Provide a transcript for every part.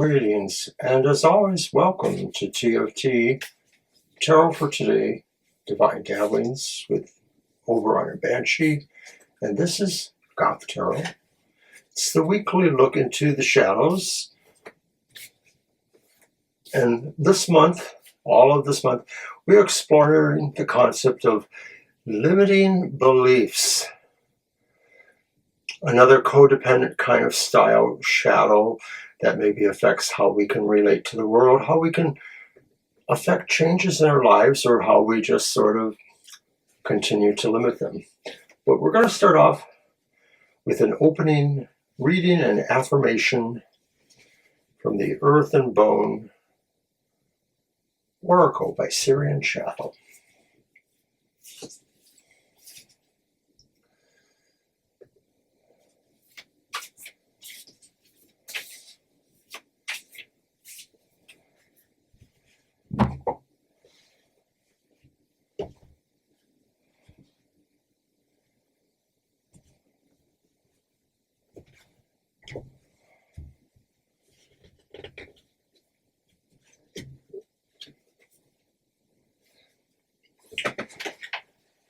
Greetings, and as always, welcome to TFT, Tarot for Today, Divine Dabblings with Oberon and Banshee, and this is Goth Tarot. It's the weekly look into the shadows, and this month, all of this month, we're exploring the concept of limiting beliefs. Another codependent kind of style shadow that maybe affects how we can relate to the world, how we can affect changes in our lives, or how we just sort of continue to limit them. But we're going to start off with an opening reading and affirmation from the Earth and Bone Oracle by Syrian Shadow.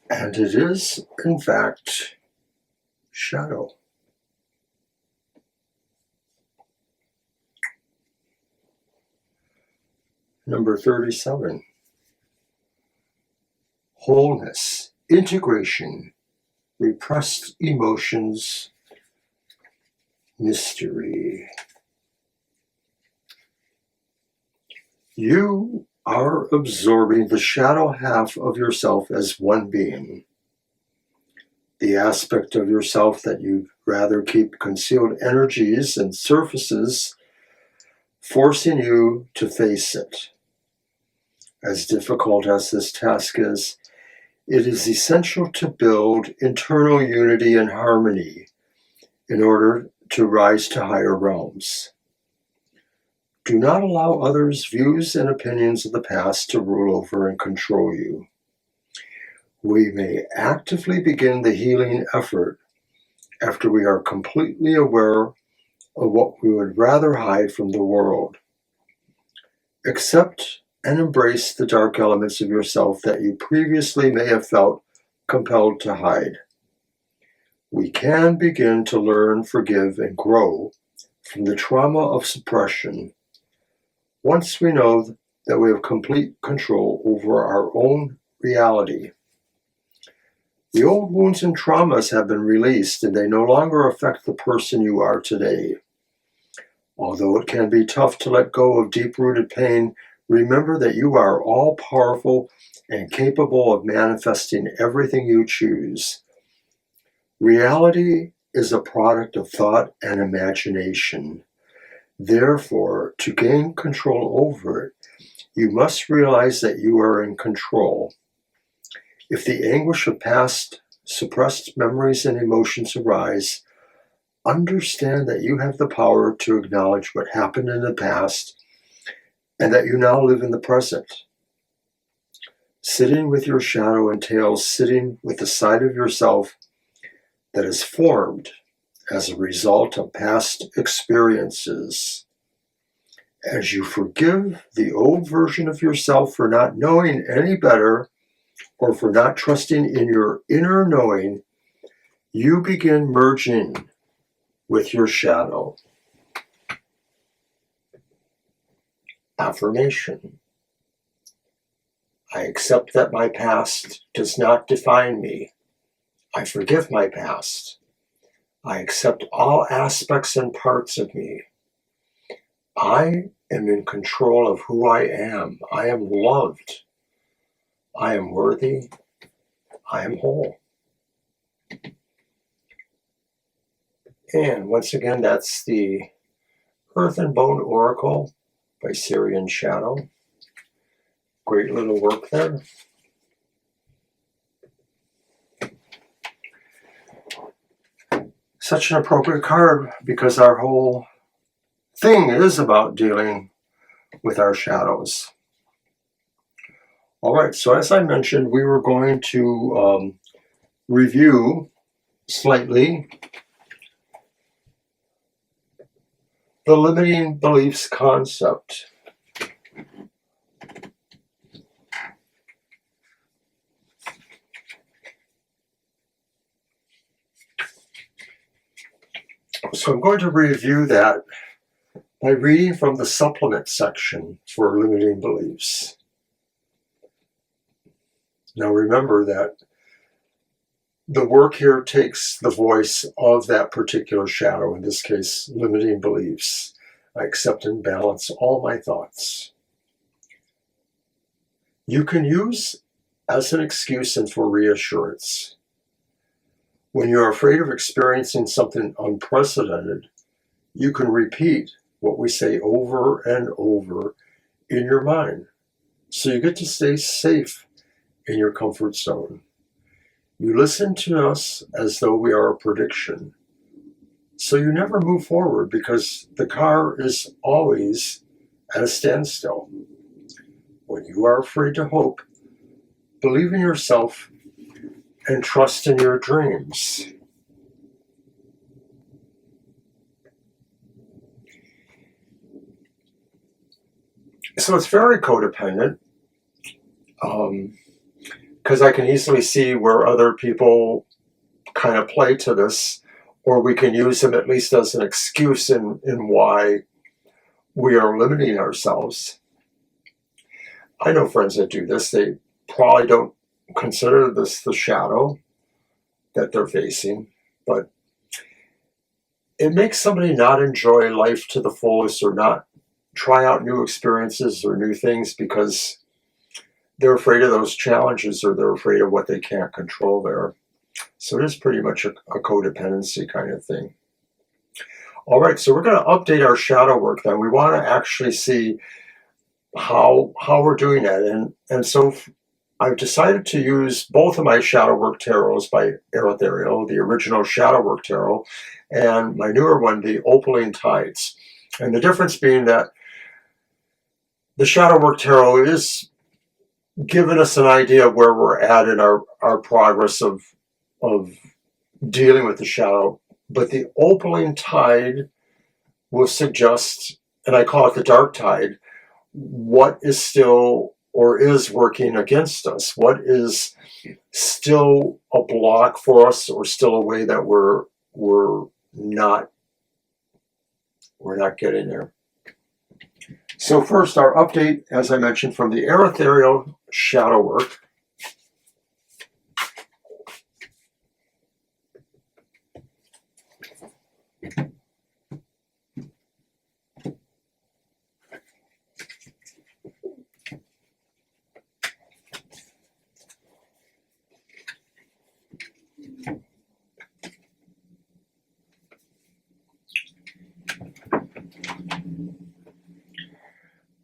And it is, in fact, shadow. Number 37. Wholeness, integration, repressed emotions, mystery. You are absorbing the shadow half of yourself as one being. The aspect of yourself that you'd rather keep concealed energies and surfaces, forcing you to face it. As difficult as this task is, it is essential to build internal unity and harmony in order to rise to higher realms. Do not allow others' views and opinions of the past to rule over and control you. We may actively begin the healing effort after we are completely aware of what we would rather hide from the world. Accept and embrace the dark elements of yourself that you previously may have felt compelled to hide. We can begin to learn, forgive, and grow from the trauma of suppression once we know that we have complete control over our own reality. The old wounds and traumas have been released, and they no longer affect the person you are today. Although it can be tough to let go of deep-rooted pain, remember that you are all-powerful and capable of manifesting everything you choose. Reality is a product of thought and imagination. Therefore, to gain control over it, you must realize that you are in control. If the anguish of past suppressed memories and emotions arise, understand that you have the power to acknowledge what happened in the past and that you now live in the present. Sitting with your shadow entails sitting with the side of yourself that is formed as a result of past experiences. As you forgive the old version of yourself for not knowing any better or for not trusting in your inner knowing, you begin merging with your shadow. Affirmation. I accept that my past does not define me. I forgive my past. I accept all aspects and parts of me. I am in control of who I am. I am loved. I am worthy. I am whole. And once again, that's the Earth and Bone Oracle by Syrian Shadow. Great little work there. Such an appropriate card because our whole thing is about dealing with our shadows. All right, so as I mentioned, we were going to review slightly the limiting beliefs concept. So I'm going to review that by reading from the supplement section for limiting beliefs. Now remember that the work here takes the voice of that particular shadow, in this case, limiting beliefs. I accept and balance all my thoughts. You can use as an excuse and for reassurance. When you're afraid of experiencing something unprecedented, you can repeat what we say over and over in your mind. So you get to stay safe in your comfort zone. You listen to us as though we are a prediction. So you never move forward because the car is always at a standstill. When you are afraid to hope, believe in yourself and trust in your dreams. So it's very codependent, because I can easily see where other people kind of play to this, or we can use them at least as an excuse in why we are limiting ourselves. I know friends that do this. They probably don't consider this the shadow that they're facing, but it makes somebody not enjoy life to the fullest or not try out new experiences or new things because they're afraid of those challenges or they're afraid of what they can't control there. So it is pretty much a codependency kind of thing. All right, so we're going to update our shadow work then. We want to actually see how we're doing that. And so I've decided to use both of my shadow work tarots by Ethereal, the original shadow work tarot, and my newer one, the Opaline Tides. And the difference being that the shadow work tarot is giving us an idea of where we're at in our progress of dealing with the shadow. But the Opaline Tide will suggest, and I call it the dark tide, what is still or is working against us, what is still a block for us or still a way that we're not getting there. So first, our update, as I mentioned, from the Ethereal shadow work.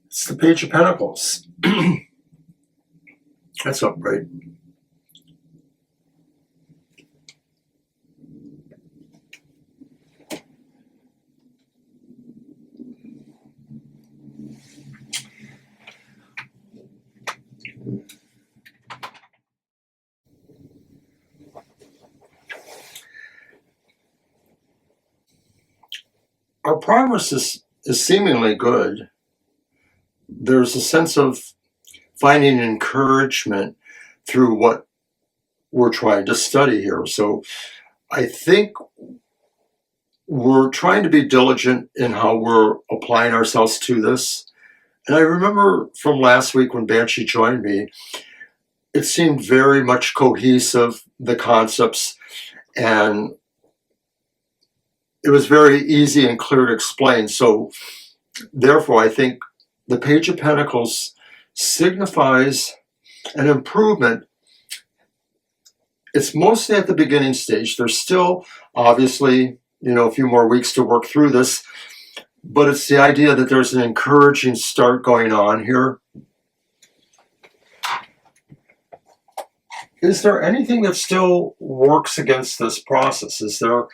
It's the Page of Pentacles. That's up, right? Our progress is seemingly good. There's a sense of finding encouragement through what we're trying to study here. So I think we're trying to be diligent in how we're applying ourselves to this. And I remember from last week when Banshee joined me, it seemed very much cohesive, the concepts, and it was very easy and clear to explain. So therefore, I think the Page of Pentacles signifies an improvement. It's mostly at the beginning stage. There's still, obviously, a few more weeks to work through this, but it's the idea that there's an encouraging start going on here. Is there anything that still works against this process? Is there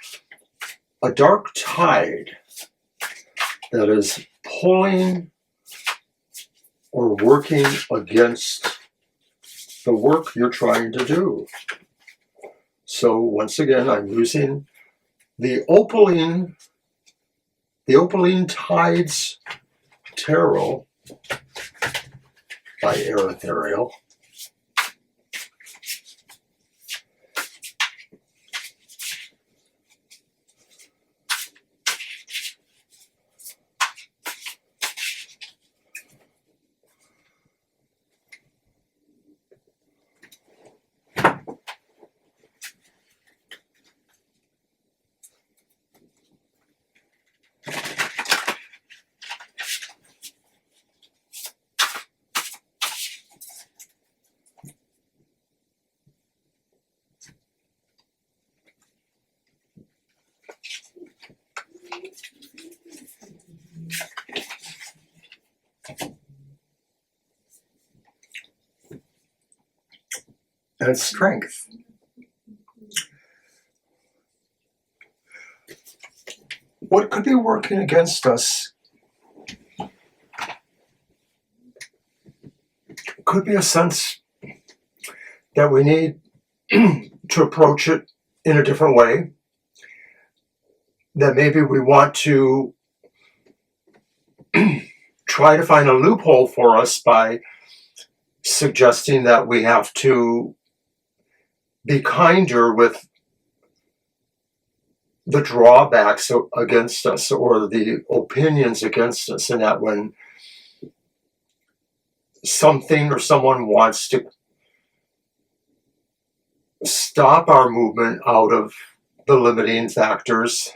a dark tide that is pulling or working against the work you're trying to do? So once again, I'm using the Opaline the Opaline Tides Tarot by Ethereal. And strength. What could be working against us could be a sense that we need to approach it in a different way, that maybe we want to try to find a loophole for us by suggesting that we have to be kinder with the drawbacks against us or the opinions against us, and that when something or someone wants to stop our movement out of the limiting factors,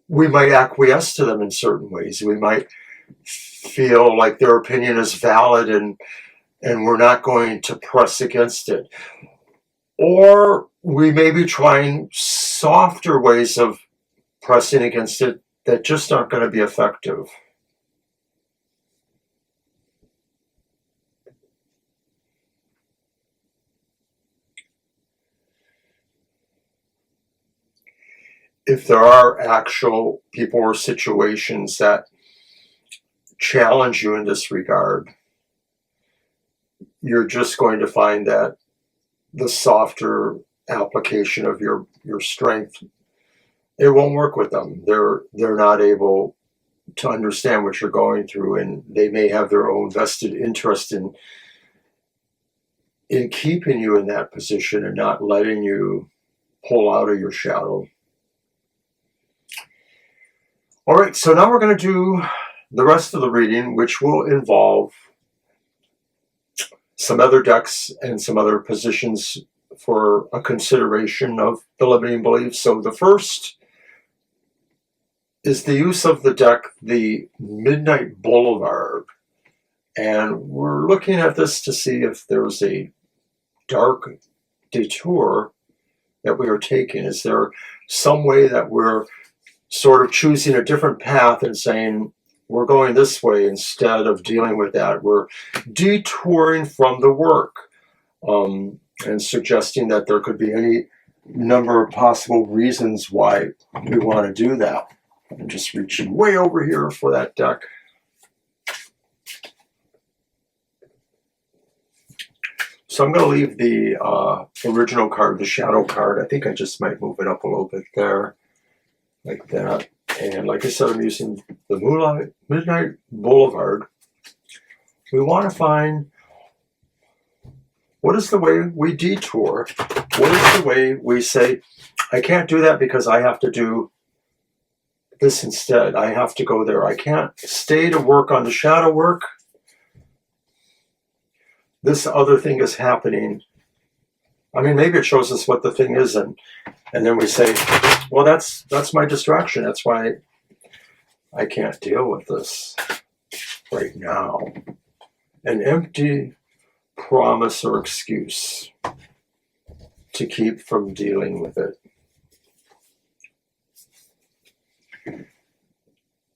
we might acquiesce to them in certain ways. We might feel like their opinion is valid and we're not going to press against it. Or we may be trying softer ways of pressing against it that just aren't going to be effective. If there are actual people or situations that challenge you in this regard, you're just going to find that the softer application of your strength, it won't work with them. They're not able to understand what you're going through, and they may have their own vested interest in keeping you in that position and not letting you pull out of your shadow. All right, so now we're going to do the rest of the reading, which will involve some other decks and some other positions for a consideration of the limiting beliefs. So the first is the use of the deck, the Midnight Boulevard. And we're looking at this to see if there's a dark detour that we are taking. Is there some way that we're sort of choosing a different path and saying, we're going this way instead of dealing with that? We're detouring from the work and suggesting that there could be any number of possible reasons why we want to do that. I'm just reaching way over here for that deck. So I'm going to leave the original card, the shadow card. I think I just might move it up a little bit there, like that. And like I said, I'm using the Midnight Boulevard. We want to find, what is the way we detour? What is the way we say, I can't do that because I have to do this instead. I have to go there. I can't stay to work on the shadow work. This other thing is happening. I mean, maybe it shows us what the thing is, and then we say, well, that's my distraction. That's why I can't deal with this right now. An empty promise or excuse to keep from dealing with it.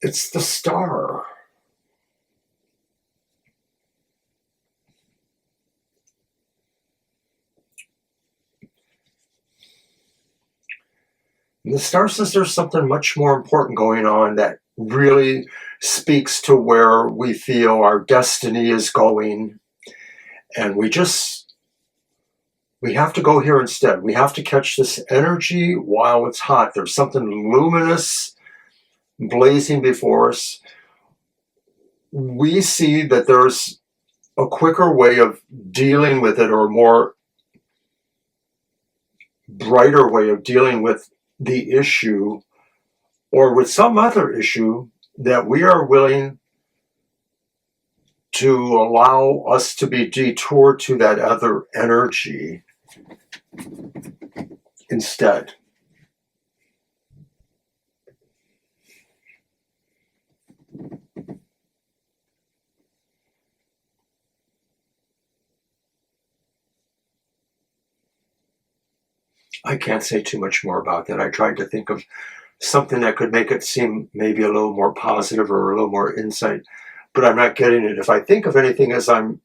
It's the Star. And the Star says there's something much more important going on that really speaks to where we feel our destiny is going. And we have to go here instead. We have to catch this energy while it's hot. There's something luminous blazing before us, we see that there's a quicker way of dealing with it, or a more brighter way of dealing with the issue, or with some other issue that we are willing to allow us to be detoured to that other energy instead. I can't say too much more about that. I tried to think of something that could make it seem maybe a little more positive or a little more insight, but I'm not getting it. If I think of anything as I'm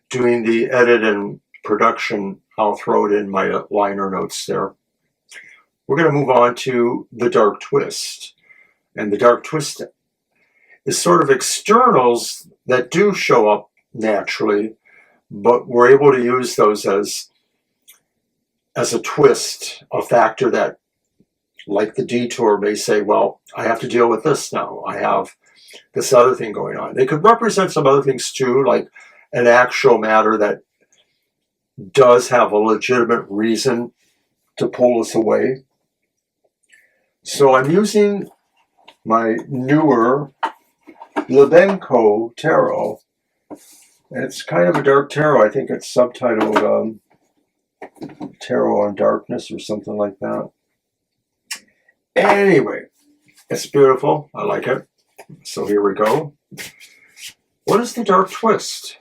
doing the edit and production, I'll throw it in my liner notes there. We're going to move on to the dark twist. And the dark twist is sort of externals that do show up naturally, but we're able to use those as a twist, a factor that, like the detour, may say, well, I have to deal with this now. I have this other thing going on. They could represent some other things too, like an actual matter that does have a legitimate reason to pull us away. So I'm using my newer Lebenko tarot. It's kind of a dark tarot. I think it's subtitled Tarot on Darkness or something like that. Anyway, it's beautiful. I like it. So here we go. What is the dark twist?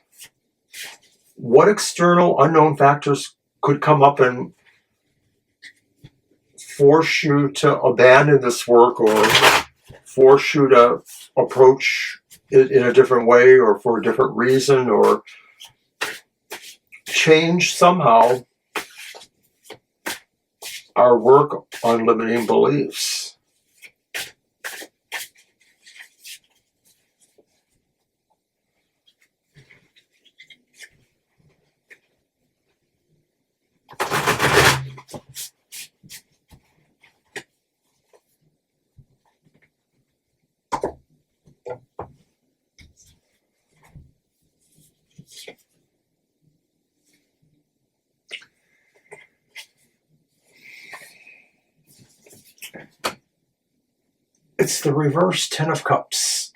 What external unknown factors could come up and force you to abandon this work, or force you to approach it in a different way, or for a different reason, or change somehow our work on limiting beliefs? It's the reverse Ten of Cups.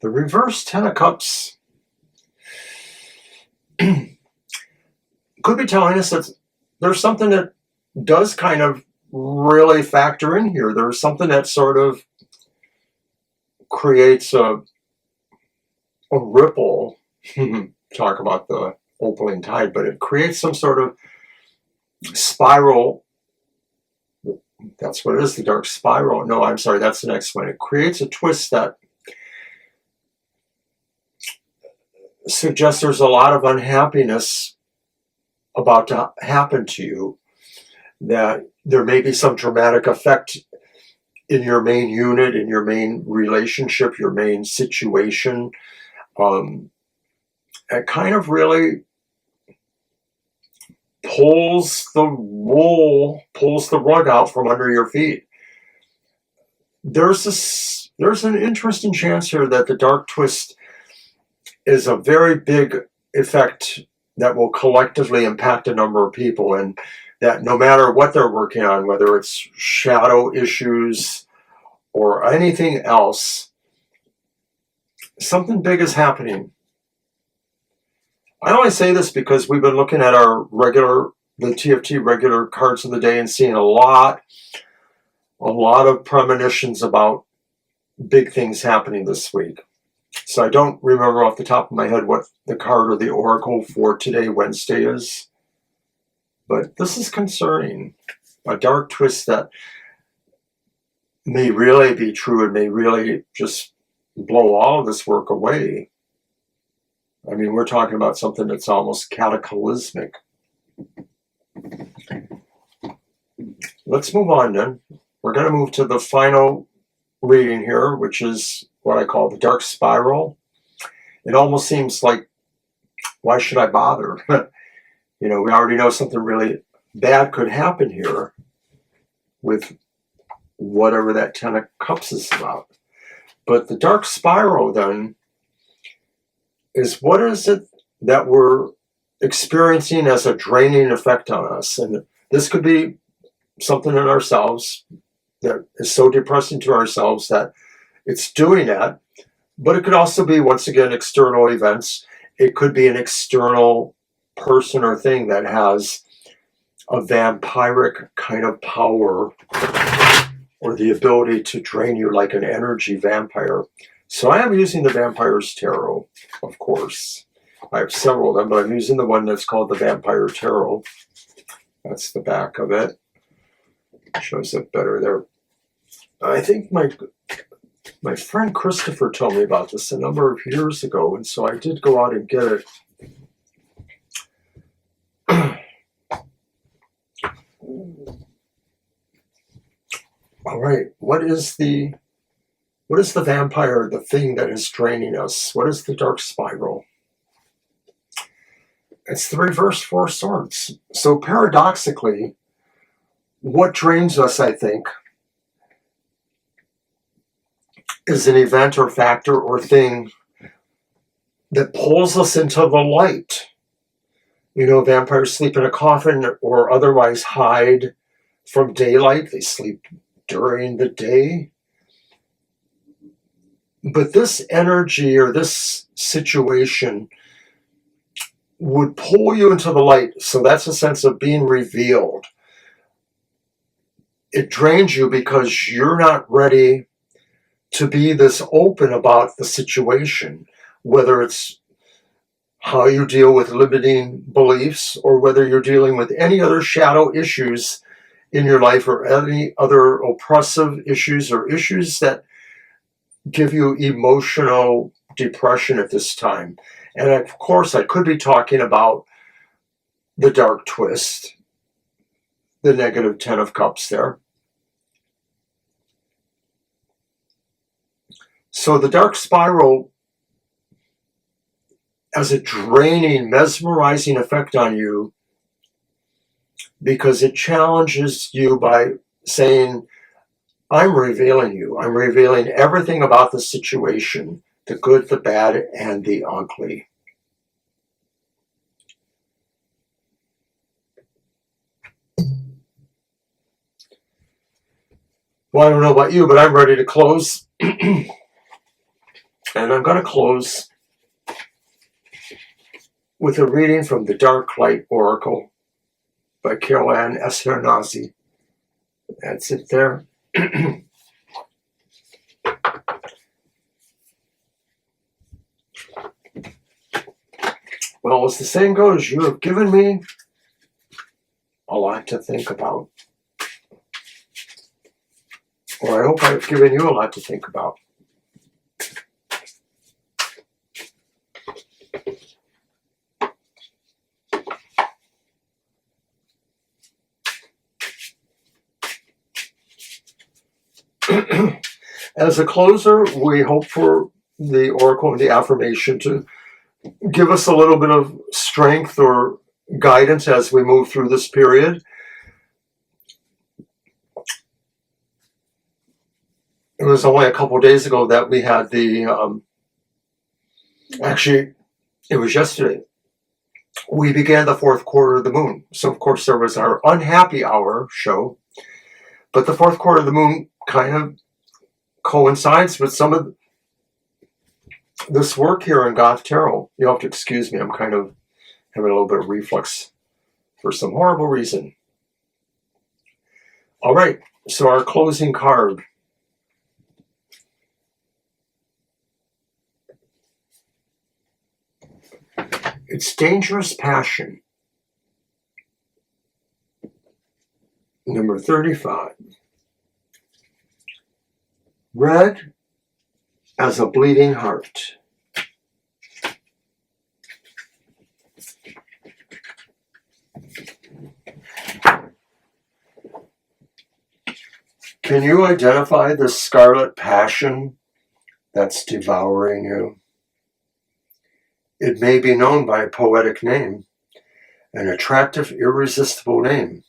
The reverse Ten of Cups could be telling us that there's something that does kind of really factor in here. There's something that sort of creates a ripple. Talk about the opening tide, but it creates some sort of spiral. That's what it is, the dark spiral. No, I'm sorry, that's the next one. It creates a twist that suggests there's a lot of unhappiness about to happen to you, that there may be some dramatic effect in your main unit, in your main relationship, your main situation. It kind of really pulls the rug out from under your feet. There's an interesting chance here that the dark twist is a very big effect that will collectively impact a number of people, and that no matter what they're working on, whether it's shadow issues or anything else, something big is happening. I only say this because we've been looking at the TFT regular cards of the day and seeing a lot of premonitions about big things happening this week. So I don't remember off the top of my head what the card or the oracle for today, Wednesday, is. But this is concerning. A dark twist that may really be true and may really just blow all of this work away. I mean, we're talking about something that's almost cataclysmic. Let's move on then. We're going to move to the final reading here, which is what I call the dark spiral. It almost seems like, why should I bother? We already know something really bad could happen here with whatever that Ten of Cups is about. But the dark spiral then is, what is it that we're experiencing as a draining effect on us? And this could be something in ourselves that is so depressing to ourselves that it's doing that. But it could also be, once again, external events. It could be an external person or thing that has a vampiric kind of power or the ability to drain you like an energy vampire. So I am using the Vampire's Tarot, of course. I have several of them, but I'm using the one that's called the Vampire Tarot. That's the back of it. Shows up better there. I think my friend Christopher told me about this a number of years ago, and so I did go out and get it. All right, what is the vampire, the thing that is draining us? What is the dark spiral? It's the reverse Four of Swords. So paradoxically, what drains us, I think, is an event or factor or thing that pulls us into the light. You know, vampires sleep in a coffin or otherwise hide from daylight. They sleep during the day. But this energy or this situation would pull you into the light. So that's a sense of being revealed. It drains you because you're not ready to be this open about the situation, whether it's how you deal with limiting beliefs or whether you're dealing with any other shadow issues in your life or any other oppressive issues or issues that give you emotional depression at this time. And of course, I could be talking about the dark twist, the negative Ten of Cups there. So the dark spiral has a draining, mesmerizing effect on you because it challenges you by saying, I'm revealing you. I'm revealing everything about the situation, the good, the bad, and the ugly. Well, I don't know about you, but I'm ready to close. And I'm going to close with a reading from the Dark Light Oracle by Carol Ann Eschernazi. That's it there. Well, as the saying goes, you have given me a lot to think about. Or I hope I've given you a lot to think about. As a closer, we hope for the oracle and the affirmation to give us a little bit of strength or guidance as we move through this period. It was only a couple of days ago that we had the, actually, it was yesterday. We began the fourth quarter of the moon. So, of course, there was our unhappy hour show. But the fourth quarter of the moon kind of coincides with some of this work here in Goth Tarot. You'll have to excuse me. I'm kind of having a little bit of reflux for some horrible reason. All right. So our closing card. It's Dangerous Passion. Number 35. Red as a bleeding heart. Can you identify the scarlet passion that's devouring you? It may be known by a poetic name, an attractive, irresistible name.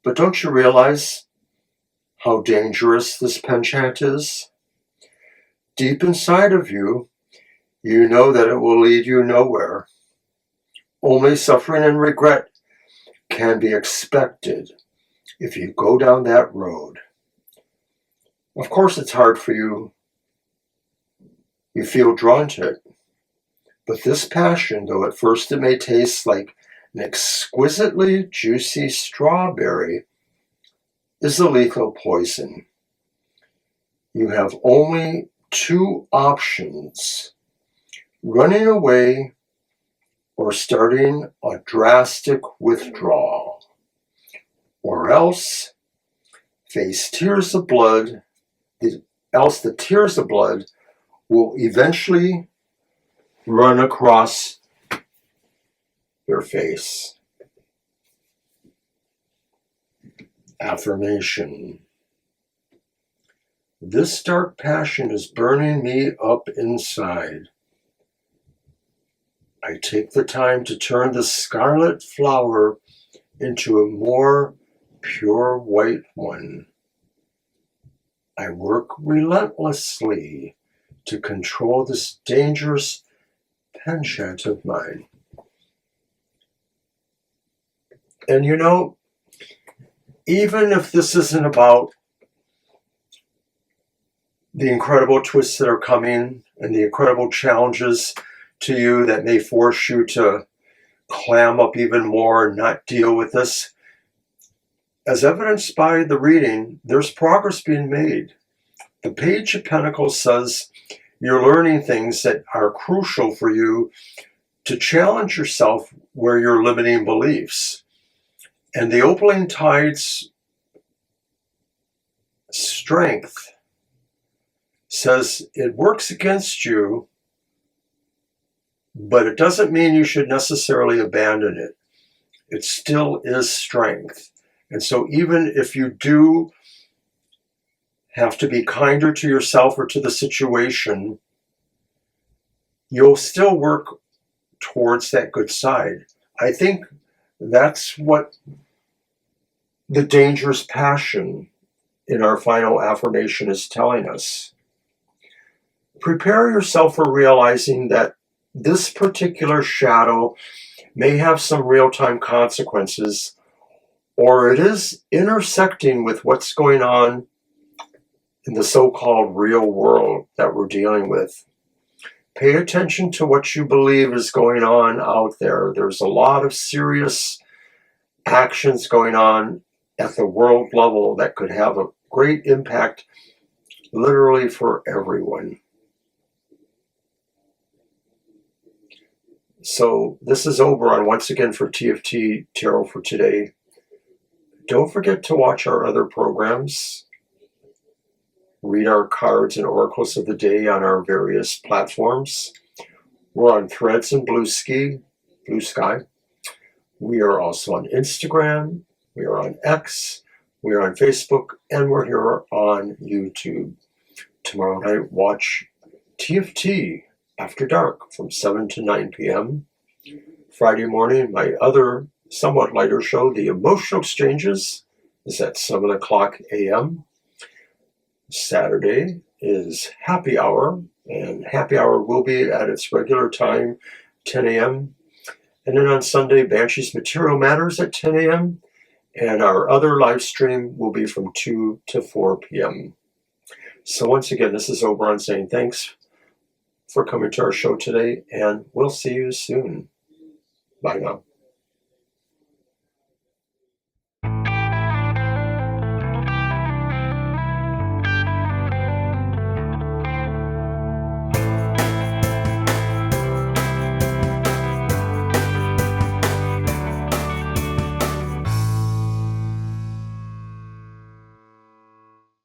But don't you realize how dangerous this penchant is? Deep inside of you, you know that it will lead you nowhere. Only suffering and regret can be expected if you go down that road. Of course, it's hard for you. You feel drawn to it. But this passion, though at first it may taste like an exquisitely juicy strawberry, is a lethal poison. You have only two options: running away or starting a drastic withdrawal, or else face tears of blood, else the tears of blood will eventually run across your face. Affirmation. This dark passion is burning me up inside. I take the time to turn the scarlet flower into a more pure white one. I work relentlessly to control this dangerous penchant of mine. And you know, even if this isn't about the incredible twists that are coming and the incredible challenges to you that may force you to clam up even more and not deal with this, as evidenced by the reading, there's progress being made. The Page of Pentacles says you're learning things that are crucial for you to challenge yourself where you're limiting beliefs. And the opening tide's strength says it works against you, but it doesn't mean you should necessarily abandon it. It still is strength. And so even if you do have to be kinder to yourself or to the situation, you'll still work towards that good side. I think that's what the dangerous passion in our final affirmation is telling us. Prepare yourself for realizing that this particular shadow may have some real-time consequences, or it is intersecting with what's going on in the so-called real world that we're dealing with. Pay attention to what you believe is going on out there. There's a lot of serious actions going on at the world level that could have a great impact literally for everyone. So this is Oberon once again for TFT Tarot for today. Don't forget to watch our other programs. Read our cards and oracles of the day on our various platforms. We're on Threads and Blue Sky. We are also on Instagram. We are on X. We are on Facebook. And we're here on YouTube. Tomorrow night, watch TFT After Dark from 7 to 9 p.m. Friday morning, my other somewhat lighter show, The Emotional Exchanges, is at 7 o'clock a.m. Saturday is Happy Hour, and Happy Hour will be at its regular time, 10 a.m. And then on Sunday, Banshee's Material Matters at 10 a.m. And our other live stream will be from 2 to 4 p.m. So once again, this is Oberon saying thanks for coming to our show today, and we'll see you soon. Bye now.